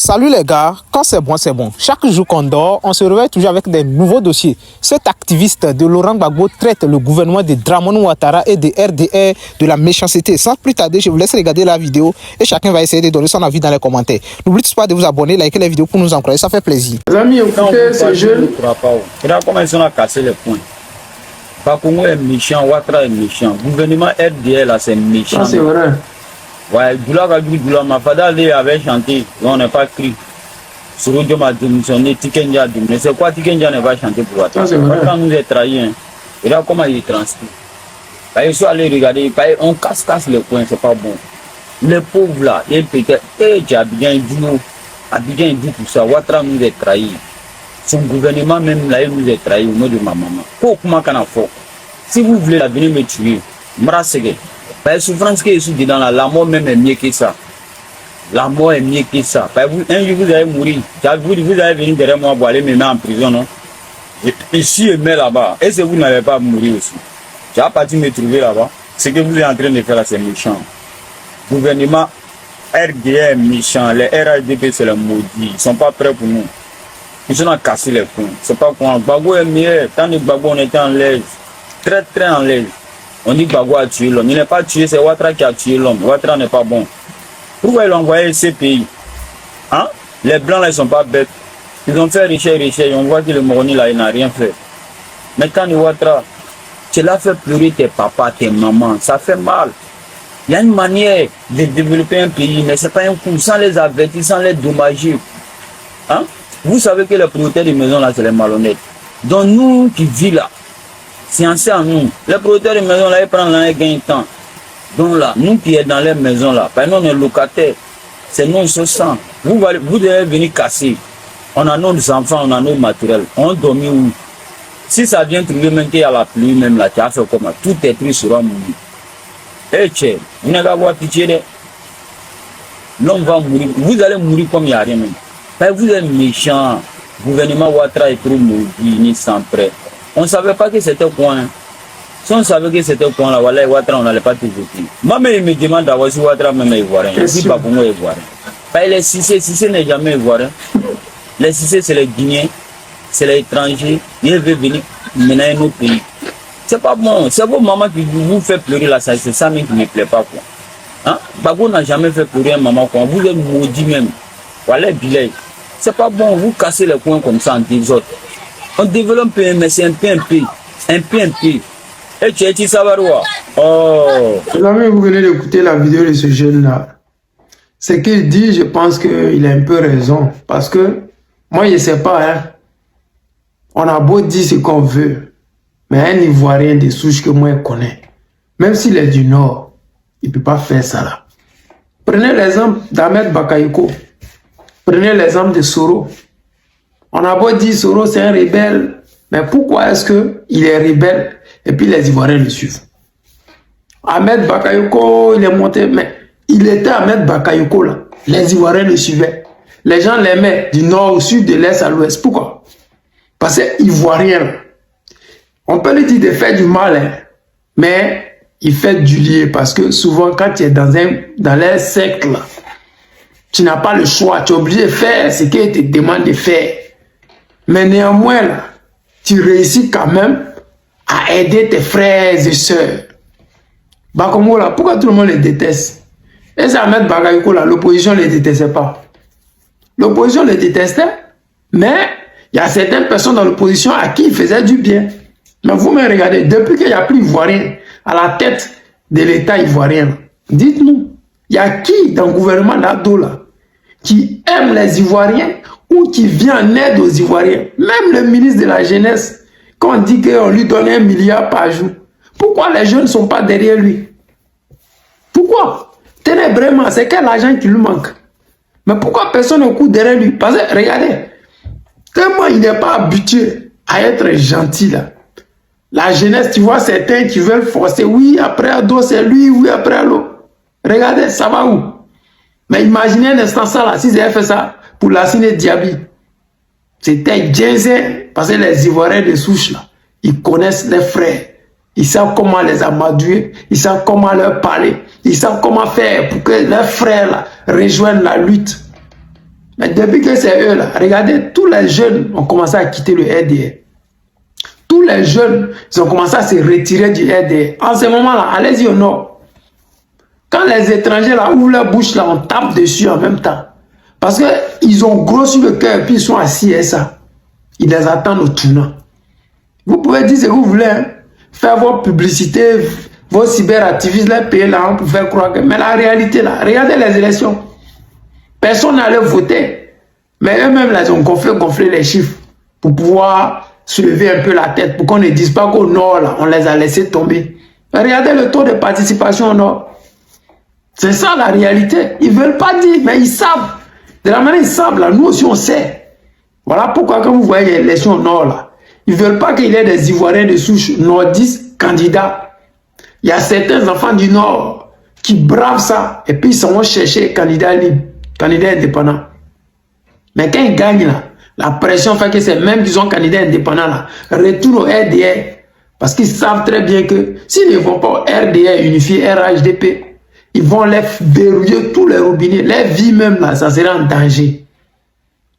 Salut les gars, quand c'est bon, c'est bon. Chaque jour qu'on dort, on se réveille toujours avec des nouveaux dossiers. Cet activiste de Laurent Gbagbo traite le gouvernement de Dramani Ouattara et de RDR de la méchanceté. Sans plus tarder, je vous laisse regarder la vidéo et chacun va essayer de donner son avis dans les commentaires. N'oubliez pas de vous abonner, liker les vidéos pour nous encourager, ça fait plaisir. Les amis, écoutez ce jeune. Regarde comment ils ont cassé les points. Bakongo est méchant, Ouattara est méchant. Gouvernement RDR là, c'est méchant. Ça, c'est vrai. Ouais, Doula Mafada avait chanté, on n'a pas crié. Souroudio m'a démissionné, Tikenja a démissionné. C'est quoi Tikenja ne va chanter pour Ouattara? Ouattara nous a trahis. Hein. Regarde comment il est transcrit. Ils sont allés regarder, on casse les points, c'est pas bon. Les pauvres là, ils peut-être, j'ai Abidjan dit tout ça, Ouattara nous a trahis. Son gouvernement même là, il nous a trahis au nom de ma maman. Si vous voulez venir me tuer, Mrasege. La souffrance qui est sous dedans, la mort même est mieux que ça. La mort est mieux que ça. Un jour vous allez mourir. Vous allez venir derrière moi pour aller me mettre en prison, non? Ici et mais là-bas. Et si vous n'allez pas mourir aussi. J'ai parti me trouver là-bas. Ce que vous êtes en train de faire là, c'est méchant. Gouvernement RDR est méchant. Les RADP, c'est le maudit. Ils ne sont pas prêts pour nous. Ils sont à casser les points. C'est pas quoi. Gbagbo est meilleur. Tant que Gbagbo, on était en l'aise. Très, très en l'aise. On dit que Gbagbo a tué l'homme. Il n'est pas tué, c'est Ouattara qui a tué l'homme. Ouattara n'est pas bon. Pourquoi ils ont envoyé ces pays? Hein? Les blancs là, ils ne sont pas bêtes. Ils ont fait richer. On voit que le Moroni là, il n'a rien fait. Maintenant, Ouattara, tu l'as fait pleurer tes papas, tes mamans. Ça fait mal. Il y a une manière de développer un pays, mais ce n'est pas un coup, sans les avertir, sans les dommager. Hein? Vous savez que les propriétaires de maisons là, c'est les malhonnêtes. Donc nous qui vivons là, c'est en nous. Les propriétaires de maisons là, ils prennent là, ils gagnent temps. Donc là, nous qui sommes dans les maisons là, parce que nous on est locataires, c'est nous qui sommes. Vous devez venir casser. On a nos enfants, on a nos matériels. On dormit où? Si ça vient trouver même qu'il y a la pluie, même là, tu as fait comment? Tout est pris sur un mourir. Eh tchè, vous n'avez pas avoir pitié de. L'homme va mourir. Vous allez mourir comme il n'y a rien même. Parce que vous êtes méchant. Le gouvernement Ouattara est trop maudit, ni sans prêt. On ne savait pas que c'était quoi. Hein. Si on savait que c'était quoi, là, voilà, Ouattara, on n'allait pas te voter. Moi-même, il me demande d'avoir si Ouattara même est ivoirien. Je dis pas pour moi ivoirien. Parce que les Cissé n'est jamais ivoirien. Les Cissé, c'est les Guinéens, c'est les étrangers. Ils veulent venir mener nos pays. C'est pas bon. C'est vos mamans qui vous fait pleurer là, c'est ça même qui ne me plaît pas. Quoi. Hein? Gbagbo n'a jamais fait pleurer un maman. Quoi. Vous êtes maudit même. Voilà, billet. C'est pas bon, vous cassez les coins comme ça en des autres. On développe un peu, mais c'est un PMP. Un PMP. Et tu es Savaroua. Oh. Les amis, vous venez d'écouter la vidéo de ce jeune-là. Ce qu'il dit, je pense qu'il a un peu raison. Parce que, moi, je ne sais pas, hein. On a beau dire ce qu'on veut. Mais un Ivoirien des souches que moi je connais, même s'il est du Nord, il ne peut pas faire ça là. Prenez l'exemple d'Ahmed Bakayoko. Prenez l'exemple de Soro. On a beau dire Soro c'est un rebelle, mais pourquoi est-ce qu'il est rebelle et puis les Ivoiriens le suivent? Ahmed Bakayoko, il est monté, mais il était Ahmed Bakayoko là. Les Ivoiriens le suivaient. Les gens l'aimaient du Nord au Sud, de l'Est à l'Ouest. Pourquoi? Parce que Ivoirien. On peut lui dire de faire du mal, hein, mais il fait du lié parce que souvent quand tu es dans les cercles, tu n'as pas le choix, tu es obligé de faire ce qu'il te demande de faire. Mais néanmoins, là, tu réussis quand même à aider tes frères et sœurs. Bakongo là, pourquoi tout le monde les déteste? Et ça Ahmed Bakayoko là, l'opposition ne les détestait pas. L'opposition les détestait, mais il y a certaines personnes dans l'opposition à qui il faisait du bien. Mais vous me regardez, depuis qu'il n'y a plus Ivoirien à la tête de l'État ivoirien, dites-nous, il y a qui dans le gouvernement d'Ado là qui aime les Ivoiriens ou qui vient en aide aux Ivoiriens? Même le ministre de la Jeunesse, quand on dit qu'on lui donne 1 milliard par jour, pourquoi les jeunes ne sont pas derrière lui? Pourquoi? Tenez vraiment, c'est quel argent qui lui manque? Mais pourquoi personne ne court derrière lui? Parce que, regardez, tellement il n'est pas habitué à être gentil là. La jeunesse, tu vois certains qui veulent forcer, oui, après Ado, c'est lui, oui, après l'autre. Regardez, ça va où? Mais imaginez un instant ça là, s'ils avaient fait ça pour Lassine Diaby. C'était Djenzen, parce que les Ivoiriens de souche là, ils connaissent les frères. Ils savent comment les amadouer, ils savent comment leur parler, ils savent comment faire pour que leurs frères là rejoignent la lutte. Mais depuis que c'est eux là, regardez, tous les jeunes ont commencé à quitter le RDR. Tous les jeunes, ils ont commencé à se retirer du RDR. En ce moment-là, allez-y au nord. Quand les étrangers là ouvrent leur bouche là, on tape dessus en même temps. Parce qu'ils ont grossi le cœur et puis ils sont assis et ça. Ils les attendent au tournant. Vous pouvez dire ce que vous voulez, hein? Faire vos publicités, vos cyberactivistes, les payer là pour faire croire que... Mais la réalité là, regardez les élections. Personne n'allait voter. Mais eux-mêmes là, ils ont gonflé les chiffres pour pouvoir soulever un peu la tête, pour qu'on ne dise pas qu'au nord là, on les a laissés tomber. Mais regardez le taux de participation au nord. C'est ça la réalité. Ils ne veulent pas dire, mais ils savent. De la manière ils savent là, nous aussi on sait. Voilà pourquoi quand vous voyez les élections au nord là, ils ne veulent pas qu'il y ait des Ivoiriens de souche nordistes candidats. Il y a certains enfants du nord qui bravent ça et puis ils s'en vont chercher candidat libre, candidat indépendant. Mais quand ils gagnent là, la pression fait que c'est même qu'ils ont candidat indépendant là, retournent au RDR parce qu'ils savent très bien que s'ils ne vont pas au RDR unifié, RHDP, ils vont les verrouiller tous les robinets, les vies même là, ça sera en danger.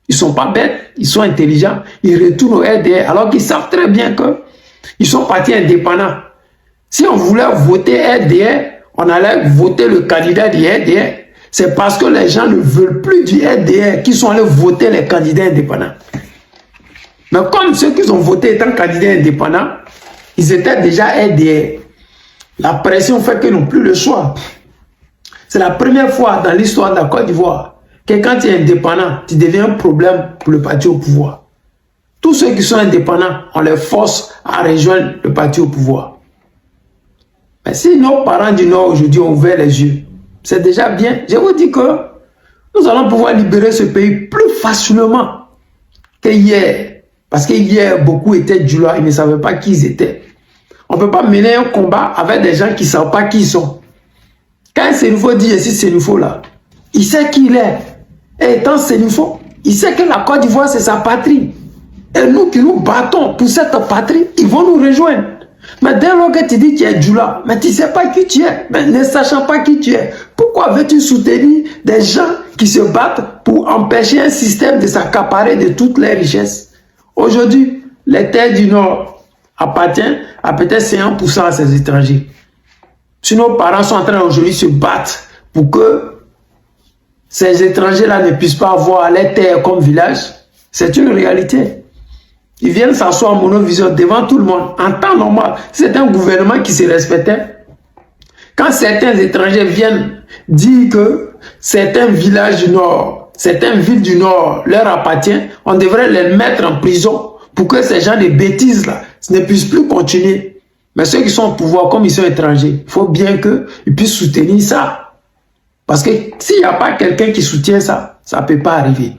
Ils ne sont pas bêtes, ils sont intelligents, ils retournent au RDR alors qu'ils savent très bien qu'ils sont partis indépendants. Si on voulait voter RDR, on allait voter le candidat du RDR. C'est parce que les gens ne veulent plus du RDR qu'ils sont allés voter les candidats indépendants. Mais comme ceux qui ont voté étant candidats indépendants, ils étaient déjà RDR. La pression fait qu'ils n'ont plus le choix. C'est la première fois dans l'histoire de la Côte d'Ivoire que quand tu es indépendant, tu deviens un problème pour le parti au pouvoir. Tous ceux qui sont indépendants, on les force à rejoindre le parti au pouvoir. Mais si nos parents du Nord aujourd'hui ont ouvert les yeux, c'est déjà bien. Je vous dis que nous allons pouvoir libérer ce pays plus facilement qu'hier. Parce qu'hier, beaucoup étaient Djoula, ils ne savaient pas qui ils étaient. On ne peut pas mener un combat avec des gens qui ne savent pas qui ils sont. Quand un Sénifo dit ici Sénifo là, il sait qui il est. Et étant Sénifo, il sait que la Côte d'Ivoire c'est sa patrie. Et nous qui nous battons pour cette patrie, ils vont nous rejoindre. Mais dès lors que tu dis que tu es Djoula, mais tu ne sais pas qui tu es. Mais ne sachant pas qui tu es, pourquoi veux-tu soutenir des gens qui se battent pour empêcher un système de s'accaparer de toutes les richesses? Aujourd'hui, les terres du Nord appartiennent à peut-être 50% à ces étrangers. Si nos parents sont en train aujourd'hui de se battre pour que ces étrangers-là ne puissent pas avoir les terres comme village, c'est une réalité. Ils viennent s'asseoir en monovision devant tout le monde. En temps normal, c'est un gouvernement qui se respectait. Quand certains étrangers viennent dire que certains villages du Nord, certaines villes du Nord leur appartiennent, on devrait les mettre en prison pour que ces gens de bêtises-là ne puissent plus continuer. Mais ceux qui sont au pouvoir, comme ils sont étrangers, il faut bien qu'ils puissent soutenir ça. Parce que s'il n'y a pas quelqu'un qui soutient ça, ça ne peut pas arriver.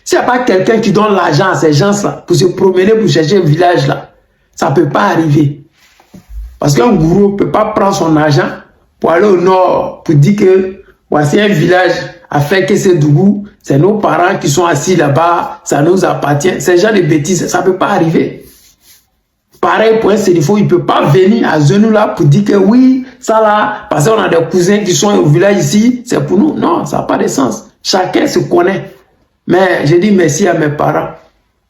S'il n'y a pas quelqu'un qui donne l'argent à ces gens-là pour se promener, pour chercher un village là, ça ne peut pas arriver. Parce qu'un gourou ne peut pas prendre son argent pour aller au nord, pour dire que voici un village à faire que c'est Dougou, c'est nos parents qui sont assis là-bas, ça nous appartient. Ces gens de bêtises, ça ne peut pas arriver. Pareil pour un Sénifo, il ne peut pas venir à Zenou là pour dire que oui, ça là, parce qu'on a des cousins qui sont au village ici, c'est pour nous. Non, ça n'a pas de sens. Chacun se connaît. Mais je dis merci à mes parents.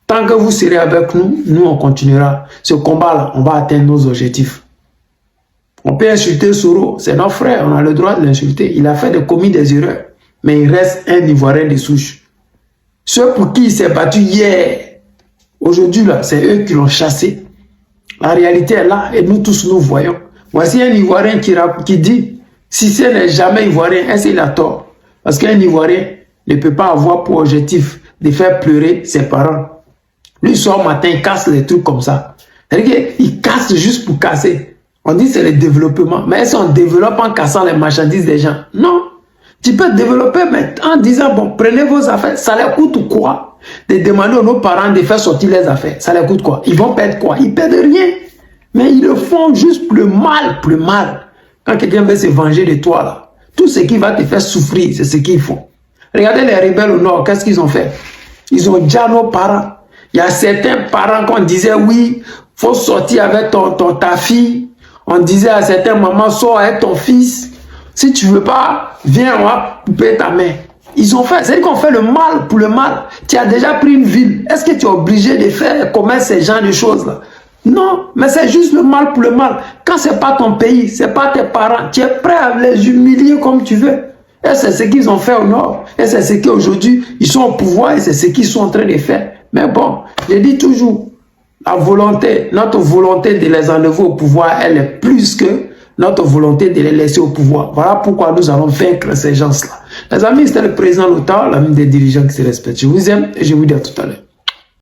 Tant que vous serez avec nous, nous on continuera. Ce combat-là, on va atteindre nos objectifs. On peut insulter Soro, c'est notre frère, on a le droit de l'insulter. Il a commis des erreurs, mais il reste un Ivoirien de souche. Ceux pour qui il s'est battu hier, aujourd'hui là, c'est eux qui l'ont chassé. La réalité est là et nous tous nous voyons. Voici un Ivoirien qui dit, si ce n'est jamais Ivoirien, est-ce qu'il a tort? Parce qu'un Ivoirien ne peut pas avoir pour objectif de faire pleurer ses parents. Lui, soir matin, il casse les trucs comme ça. C'est-à-dire qu'il casse juste pour casser. On dit que c'est le développement. Mais est-ce qu'on développe en cassant les marchandises des gens? Non. Tu peux développer, mais en disant, bon, prenez vos affaires. Ça leur coûte quoi? De demander à nos parents de faire sortir les affaires. Ça leur coûte quoi? Ils vont perdre quoi? Ils perdent rien. Mais ils le font juste plus mal, plus mal. Quand quelqu'un veut se venger de toi, là, tout ce qui va te faire souffrir, c'est ce qu'ils font. Regardez les rebelles au nord, qu'est-ce qu'ils ont fait? Ils ont déjà nos parents. Il y a certains parents qu'on disait, oui, faut sortir avec ta fille. On disait à certains mamans, sors avec ton fils. Si tu veux pas, viens, on va couper ta main. Ils ont fait, c'est-à-dire qu'on fait le mal pour le mal. Tu as déjà pris une ville. Est-ce que tu es obligé de faire commettre ces genres de choses-là? Non, mais c'est juste le mal pour le mal. Quand c'est pas ton pays, c'est pas tes parents, tu es prêt à les humilier comme tu veux. Et c'est ce qu'ils ont fait au Nord. Et c'est ce qu'aujourd'hui, ils sont au pouvoir et c'est ce qu'ils sont en train de faire. Mais bon, je dis toujours, la volonté, notre volonté de les enlever au pouvoir, elle est plus que notre volonté de les laisser au pouvoir. Voilà pourquoi nous allons vaincre ces gens-là. Les amis, c'était le président Lota, l'ami des dirigeants qui se respectent. Je vous aime et je vous dis à tout à l'heure.